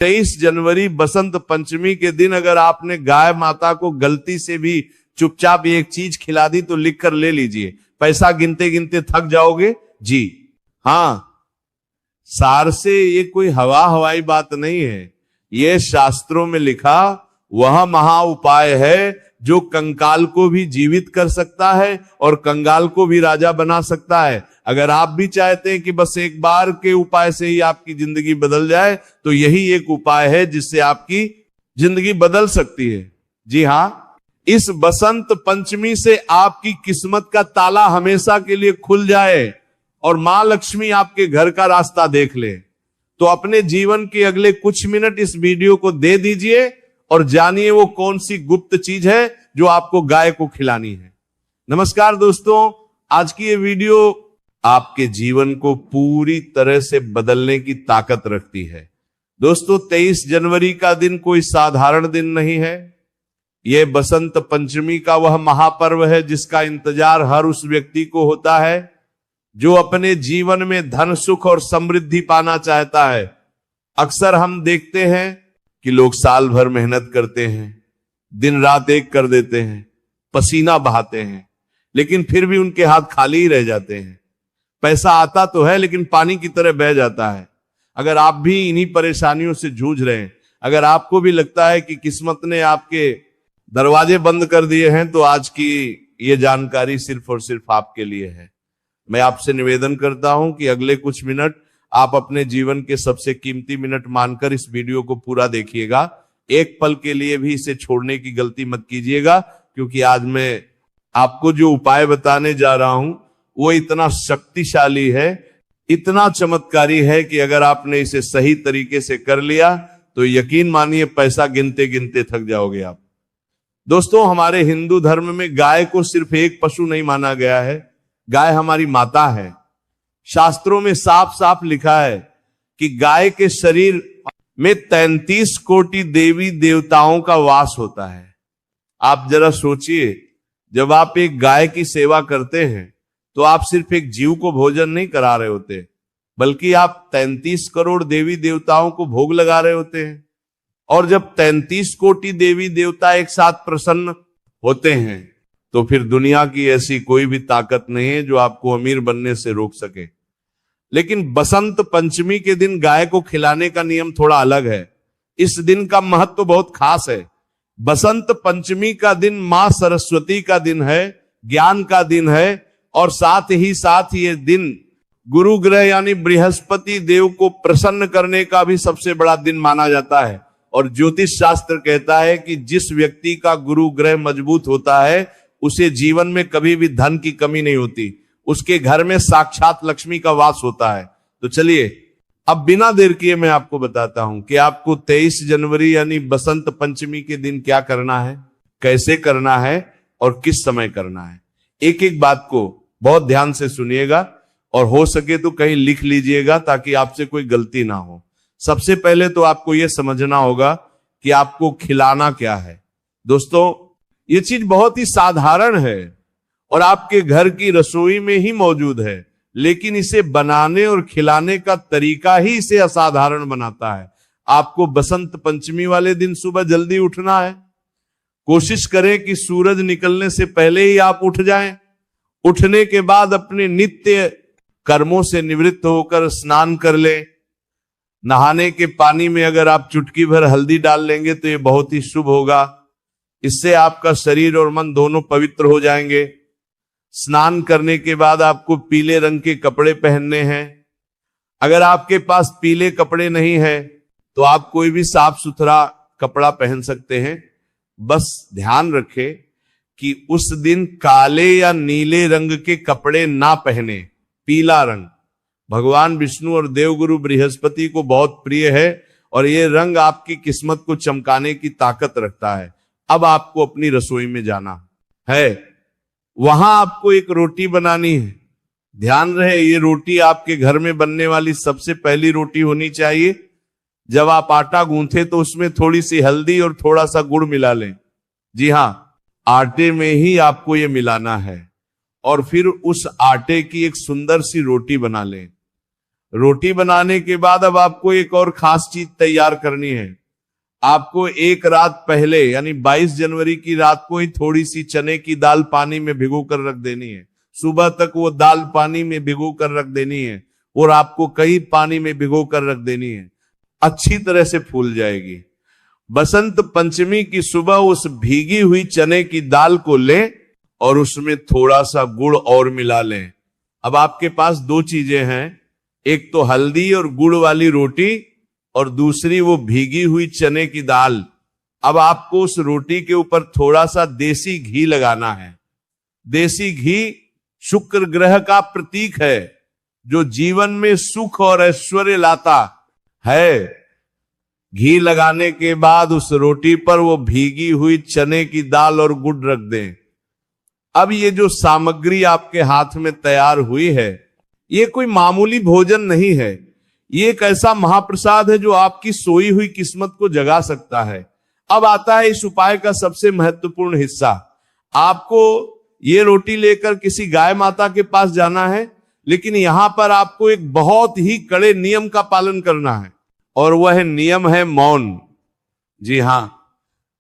23 जनवरी बसंत पंचमी के दिन अगर आपने गाय माता को गलती से भी चुपचाप एक चीज खिला दी तो लिख कर ले लीजिए, पैसा गिनते गिनते थक जाओगे जी। हाँ, सार से ये कोई हवाई बात नहीं है, ये शास्त्रों में लिखा वह महा उपाय है जो कंकाल को भी जीवित कर सकता है और कंगाल को भी राजा बना सकता है। अगर आप भी चाहते हैं कि बस एक बार के उपाय से ही आपकी जिंदगी बदल जाए तो यही एक उपाय है जिससे आपकी जिंदगी बदल सकती है। जी हाँ, इस बसंत पंचमी से आपकी किस्मत का ताला हमेशा के लिए खुल जाए और मां लक्ष्मी आपके घर का रास्ता देख ले, तो अपने जीवन के अगले कुछ मिनट इस वीडियो को दे दीजिए और जानिए वो कौन सी गुप्त चीज है जो आपको गाय को खिलानी है। नमस्कार दोस्तों, आज की ये वीडियो आपके जीवन को पूरी तरह से बदलने की ताकत रखती है। दोस्तों, 23 जनवरी का दिन कोई साधारण दिन नहीं है। यह बसंत पंचमी का वह महापर्व है जिसका इंतजार हर उस व्यक्ति को होता है जो अपने जीवन में धन, सुख और समृद्धि पाना चाहता है। अक्सर हम देखते हैं कि लोग साल भर मेहनत करते हैं, दिन रात एक कर देते हैं, पसीना बहाते हैं, लेकिन फिर भी उनके हाथ खाली ही रह जाते हैं। पैसा आता तो है लेकिन पानी की तरह बह जाता है। अगर आप भी इन्हीं परेशानियों से जूझ रहे हैं, अगर आपको भी लगता है कि किस्मत ने आपके दरवाजे बंद कर दिए हैं, तो आज की ये जानकारी सिर्फ और सिर्फ आपके लिए है। मैं आपसे निवेदन करता हूं कि अगले कुछ मिनट आप अपने जीवन के सबसे कीमती मिनट मानकर इस वीडियो को पूरा देखिएगा। एक पल के लिए भी इसे छोड़ने की गलती मत कीजिएगा, क्योंकि आज मैं आपको जो उपाय बताने जा रहा हूं वो इतना शक्तिशाली है, इतना चमत्कारी है कि अगर आपने इसे सही तरीके से कर लिया तो यकीन मानिए पैसा गिनते गिनते थक जाओगे आप। दोस्तों, हमारे हिंदू धर्म में गाय को सिर्फ एक पशु नहीं माना गया है, गाय हमारी माता है। शास्त्रों में साफ साफ लिखा है कि गाय के शरीर में 33 कोटि देवी देवताओं का वास होता है। आप जरा सोचिए, जब आप एक गाय की सेवा करते हैं तो आप सिर्फ एक जीव को भोजन नहीं करा रहे होते, बल्कि आप 33 करोड़ देवी देवताओं को भोग लगा रहे होते हैं। और जब 33 कोटि देवी देवता एक साथ प्रसन्न होते हैं तो फिर दुनिया की ऐसी कोई भी ताकत नहीं है जो आपको अमीर बनने से रोक सके। लेकिन बसंत पंचमी के दिन गाय को खिलाने का नियम थोड़ा अलग है। इस दिन का महत्व बहुत खास है। बसंत पंचमी का दिन मां सरस्वती का दिन है, ज्ञान का दिन है, और साथ ही ये दिन गुरु ग्रह यानी बृहस्पति देव को प्रसन्न करने का भी सबसे बड़ा दिन माना जाता है। और ज्योतिष शास्त्र कहता है कि जिस व्यक्ति का गुरु ग्रह मजबूत होता है उसे जीवन में कभी भी धन की कमी नहीं होती, उसके घर में साक्षात लक्ष्मी का वास होता है। तो चलिए अब बिना देर किए मैं आपको बताता हूं कि आपको 23 जनवरी यानी बसंत पंचमी के दिन क्या करना है, कैसे करना है और किस समय करना है। एक एक बात को बहुत ध्यान से सुनिएगा और हो सके तो कहीं लिख लीजिएगा ताकि आपसे कोई गलती ना हो। सबसे पहले तो आपको यह समझना होगा कि आपको खिलाना क्या है। दोस्तों, ये चीज बहुत ही साधारण है और आपके घर की रसोई में ही मौजूद है, लेकिन इसे बनाने और खिलाने का तरीका ही इसे असाधारण बनाता है। आपको बसंत पंचमी वाले दिन सुबह जल्दी उठना है। कोशिश करें कि सूरज निकलने से पहले ही आप उठ जाएं। उठने के बाद अपने नित्य कर्मों से निवृत्त होकर स्नान कर लें। नहाने के पानी में अगर आप चुटकी भर हल्दी डाल लेंगे तो ये बहुत ही शुभ होगा। इससे आपका शरीर और मन दोनों पवित्र हो जाएंगे। स्नान करने के बाद आपको पीले रंग के कपड़े पहनने हैं। अगर आपके पास पीले कपड़े नहीं है तो आप कोई भी साफ सुथरा कपड़ा पहन सकते हैं। बस ध्यान रखें कि उस दिन काले या नीले रंग के कपड़े ना पहने। पीला रंग भगवान विष्णु और देवगुरु बृहस्पति को बहुत प्रिय है और ये रंग आपकी किस्मत को चमकाने की ताकत रखता है। अब आपको अपनी रसोई में जाना है। वहां आपको एक रोटी बनानी है। ध्यान रहे, ये रोटी आपके घर में बनने वाली सबसे पहली रोटी होनी चाहिए। जब आप आटा गूंथे तो उसमें थोड़ी सी हल्दी और थोड़ा सा गुड़ मिला लें। जी हां, आटे में ही आपको ये मिलाना है और फिर उस आटे की एक सुंदर सी रोटी बना लें। रोटी बनाने के बाद अब आपको एक और खास चीज तैयार करनी है। आपको एक रात पहले यानी 22 जनवरी की रात को ही थोड़ी सी चने की दाल पानी में भिगो कर रख देनी है। सुबह तक वो दाल पानी में भिगो कर रख देनी है और आपको कई पानी में भिगो कर रख देनी है, अच्छी तरह से फूल जाएगी। बसंत पंचमी की सुबह उस भीगी हुई चने की दाल को लें और उसमें थोड़ा सा गुड़ और मिला लें। अब आपके पास दो चीजें हैं, एक तो हल्दी और गुड़ वाली रोटी और दूसरी वो भीगी हुई चने की दाल। अब आपको उस रोटी के ऊपर थोड़ा सा देसी घी लगाना है। देसी घी शुक्र ग्रह का प्रतीक है जो जीवन में सुख और ऐश्वर्य लाता है। घी लगाने के बाद उस रोटी पर वो भीगी हुई चने की दाल और गुड़ रख दें। अब ये जो सामग्री आपके हाथ में तैयार हुई है, ये कोई मामूली भोजन नहीं है, ये एक ऐसा महाप्रसाद है जो आपकी सोई हुई किस्मत को जगा सकता है। अब आता है इस उपाय का सबसे महत्वपूर्ण हिस्सा। आपको ये रोटी लेकर किसी गाय माता के पास जाना है, लेकिन यहां पर आपको एक बहुत ही कड़े नियम का पालन करना है और वह नियम है मौन। जी हां,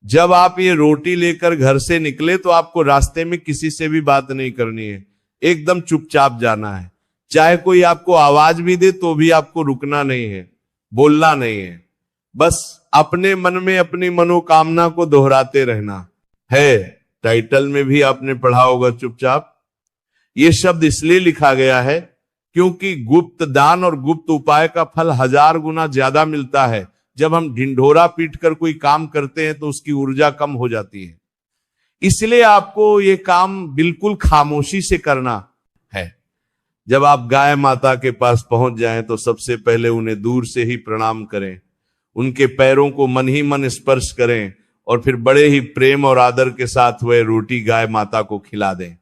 जब आप ये रोटी लेकर घर से निकले तो आपको रास्ते में किसी से भी बात नहीं करनी है, एकदम चुपचाप जाना है। चाहे कोई आपको आवाज भी दे तो भी आपको रुकना नहीं है, बोलना नहीं है, बस अपने मन में अपनी मनोकामना को दोहराते रहना है। टाइटल में भी आपने पढ़ा होगा चुपचाप। ये शब्द इसलिए लिखा गया है क्योंकि गुप्त दान और गुप्त उपाय का फल 1000 गुना ज्यादा मिलता है। जब हम ढिंढोरा पीट कर कोई काम करते हैं तो उसकी ऊर्जा कम हो जाती है, इसलिए आपको ये काम बिल्कुल खामोशी से करना है। जब आप गाय माता के पास पहुंच जाएं तो सबसे पहले उन्हें दूर से ही प्रणाम करें, उनके पैरों को मन ही मन स्पर्श करें और फिर बड़े ही प्रेम और आदर के साथ वह रोटी गाय माता को खिला दें।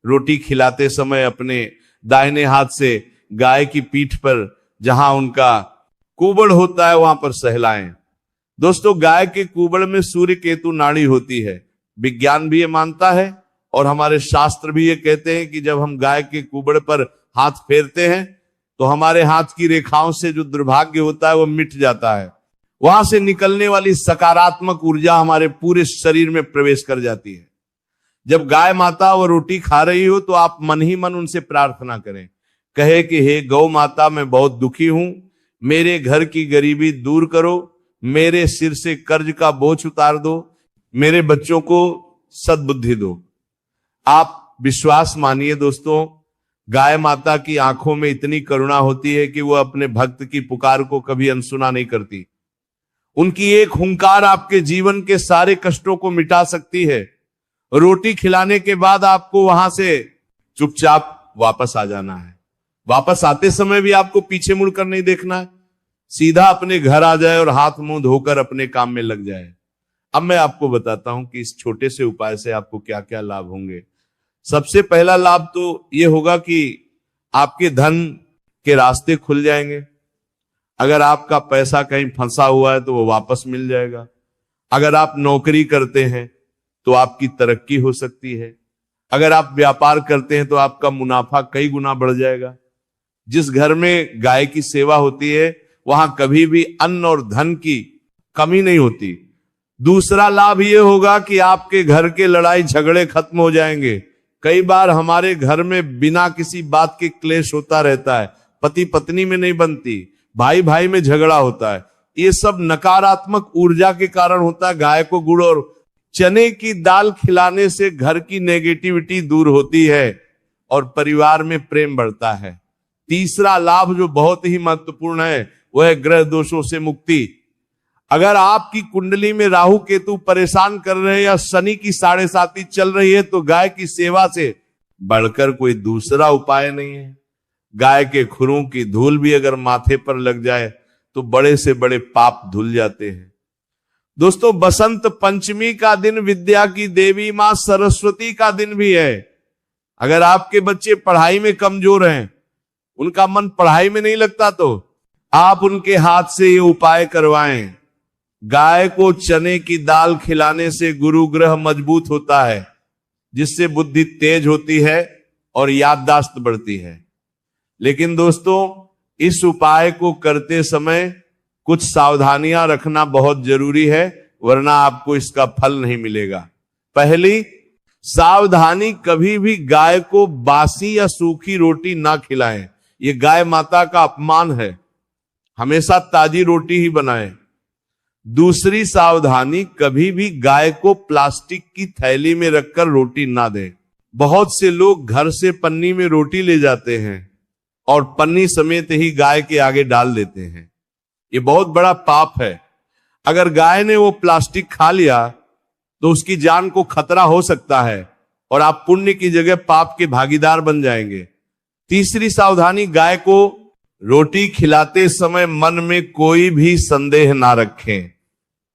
रोटी खिलाते समय अपने दाहिने हाथ से गाय की पीठ पर जहां उनका कुबड़ होता है वहां पर सहलाएं। दोस्तों, गाय के कुबड़ में सूर्य केतु नाड़ी होती है। विज्ञान भी ये मानता है और हमारे शास्त्र भी ये कहते हैं कि जब हम गाय के कुबड़ पर हाथ फेरते हैं तो हमारे हाथ की रेखाओं से जो दुर्भाग्य होता है वो मिट जाता है। वहां से निकलने वाली सकारात्मक ऊर्जा हमारे पूरे शरीर में प्रवेश कर जाती है। जब गाय माता वो रोटी खा रही हो तो आप मन ही मन उनसे प्रार्थना करें, कहे कि हे गौ माता, मैं बहुत दुखी हूं, मेरे घर की गरीबी दूर करो, मेरे सिर से कर्ज का बोझ उतार दो, मेरे बच्चों को सद्बुद्धि दो। आप विश्वास मानिए दोस्तों, गाय माता की आंखों में इतनी करुणा होती है कि वो अपने भक्त की पुकार को कभी अनसुना नहीं करती। उनकी एक हुंकार आपके जीवन के सारे कष्टों को मिटा सकती है। रोटी खिलाने के बाद आपको वहां से चुपचाप वापस आ जाना है। वापस आते समय भी आपको पीछे मुड़कर नहीं देखना है, सीधा अपने घर आ जाए और हाथ मुंह धोकर अपने काम में लग जाए। अब मैं आपको बताता हूं कि इस छोटे से उपाय से आपको क्या क्या लाभ होंगे। सबसे पहला लाभ तो यह होगा कि आपके धन के रास्ते खुल जाएंगे। अगर आपका पैसा कहीं फंसा हुआ है तो वो वापस मिल जाएगा। अगर आप नौकरी करते हैं तो आपकी तरक्की हो सकती है। अगर आप व्यापार करते हैं तो आपका मुनाफा कई गुना बढ़ जाएगा। जिस घर में गाय की सेवा होती है वहां कभी भी अन्न और धन की कमी नहीं होती। दूसरा लाभ यह होगा कि आपके घर के लड़ाई झगड़े खत्म हो जाएंगे। कई बार हमारे घर में बिना किसी बात के क्लेश होता रहता है, पति पत्नी में नहीं बनती, भाई भाई में झगड़ा होता है। ये सब नकारात्मक ऊर्जा के कारण होता है। गाय को गुड़ और चने की दाल खिलाने से घर की नेगेटिविटी दूर होती है और परिवार में प्रेम बढ़ता है। तीसरा लाभ जो बहुत ही महत्वपूर्ण है वह है ग्रह दोषों से मुक्ति। अगर आपकी कुंडली में राहु केतु परेशान कर रहे हैं या शनि की 7.5 चल रही है तो गाय की सेवा से बढ़कर कोई दूसरा उपाय नहीं है। गाय के खुरों की धूल भी अगर माथे पर लग जाए तो बड़े से बड़े पाप धुल जाते हैं। दोस्तों, बसंत पंचमी का दिन विद्या की देवी मां सरस्वती का दिन भी है। अगर आपके बच्चे पढ़ाई में कमजोर हैं, उनका मन पढ़ाई में नहीं लगता, तो आप उनके हाथ से ये उपाय करवाएं। गाय को चने की दाल खिलाने से गुरु ग्रह मजबूत होता है, जिससे बुद्धि तेज होती है और याददाश्त बढ़ती है। लेकिन दोस्तों, इस उपाय को करते समय कुछ सावधानियां रखना बहुत जरूरी है, वरना आपको इसका फल नहीं मिलेगा। पहली सावधानी, कभी भी गाय को बासी या सूखी रोटी ना खिलाएं। ये गाय माता का अपमान है। हमेशा ताजी रोटी ही बनाएं। दूसरी सावधानी, कभी भी गाय को प्लास्टिक की थैली में रखकर रोटी ना दें। बहुत से लोग घर से पन्नी में रोटी ले जाते हैं और पन्नी समेत ही गाय के आगे डाल देते हैं। ये बहुत बड़ा पाप है। अगर गाय ने वो प्लास्टिक खा लिया तो उसकी जान को खतरा हो सकता है और आप पुण्य की जगह पाप के भागीदार बन जाएंगे। तीसरी सावधानी, गाय को रोटी खिलाते समय मन में कोई भी संदेह ना रखें।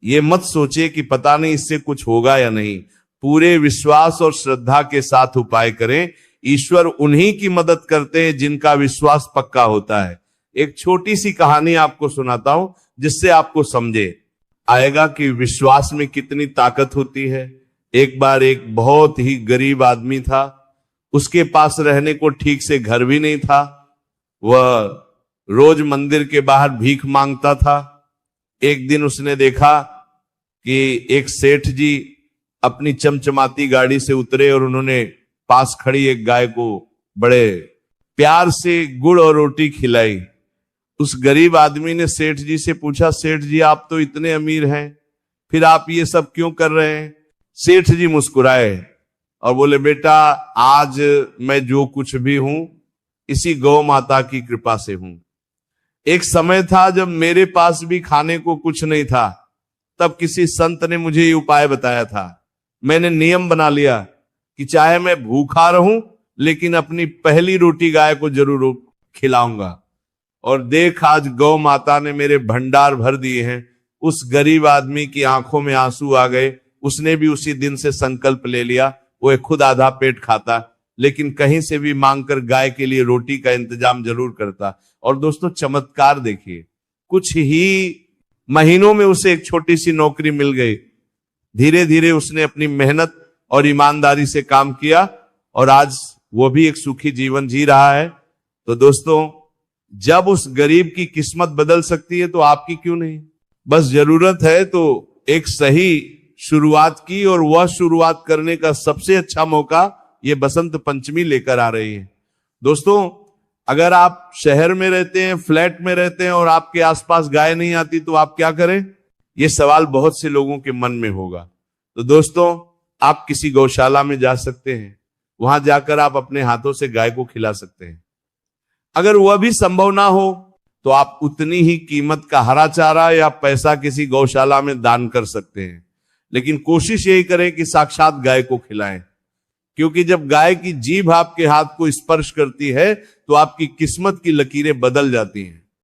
ये मत सोचे कि पता नहीं इससे कुछ होगा या नहीं। पूरे विश्वास और श्रद्धा के साथ उपाय करें। ईश्वर उन्हीं की मदद करते हैं जिनका विश्वास पक्का होता है। एक छोटी सी कहानी आपको सुनाता हूं जिससे आपको समझे आएगा कि विश्वास में कितनी ताकत होती है। एक बार एक बहुत ही गरीब आदमी था। उसके पास रहने को ठीक से घर भी नहीं था। वह रोज मंदिर के बाहर भीख मांगता था। एक दिन उसने देखा कि एक सेठ जी अपनी चमचमाती गाड़ी से उतरे और उन्होंने पास खड़ी एक गाय को बड़े प्यार से गुड़ और रोटी खिलाई। उस गरीब आदमी ने सेठ जी से पूछा, सेठ जी आप तो इतने अमीर हैं, फिर आप ये सब क्यों कर रहे हैं? सेठ जी मुस्कुराए और बोले, बेटा आज मैं जो कुछ भी हूं इसी गौ माता की कृपा से हूं। एक समय था जब मेरे पास भी खाने को कुछ नहीं था, तब किसी संत ने मुझे ये उपाय बताया था। मैंने नियम बना लिया कि चाहे मैं भूखा रहूं लेकिन अपनी पहली रोटी गाय को जरूर खिलाऊंगा। और देख आज गौ माता ने मेरे भंडार भर दिए हैं। उस गरीब आदमी की आंखों में आंसू आ गए। उसने भी उसी दिन से संकल्प ले लिया, वो खुद आधा पेट खाता लेकिन कहीं से भी मांगकर गाय के लिए रोटी का इंतजाम जरूर करता। और दोस्तों चमत्कार देखिए, कुछ ही महीनों में उसे एक छोटी सी नौकरी मिल गई। धीरे धीरे उसने अपनी मेहनत और ईमानदारी से काम किया और आज वो भी एक सुखी जीवन जी रहा है। तो दोस्तों जब उस गरीब की किस्मत बदल सकती है तो आपकी क्यों नहीं? बस जरूरत है तो एक सही शुरुआत की, और वह शुरुआत करने का सबसे अच्छा मौका ये बसंत पंचमी लेकर आ रही है। दोस्तों अगर आप शहर में रहते हैं, फ्लैट में रहते हैं और आपके आसपास गाय नहीं आती तो आप क्या करें? ये सवाल बहुत से लोगों के मन में होगा। तो दोस्तों आप किसी गौशाला में जा सकते हैं, वहां जाकर आप अपने हाथों से गाय को खिला सकते हैं। अगर वह भी संभव ना हो तो आप उतनी ही कीमत का हरा चारा या पैसा किसी गौशाला में दान कर सकते हैं, लेकिन कोशिश यही करें कि साक्षात गाय को खिलाएं, क्योंकि जब गाय की जीभ आपके हाथ को स्पर्श करती है तो आपकी किस्मत की लकीरें बदल जाती हैं।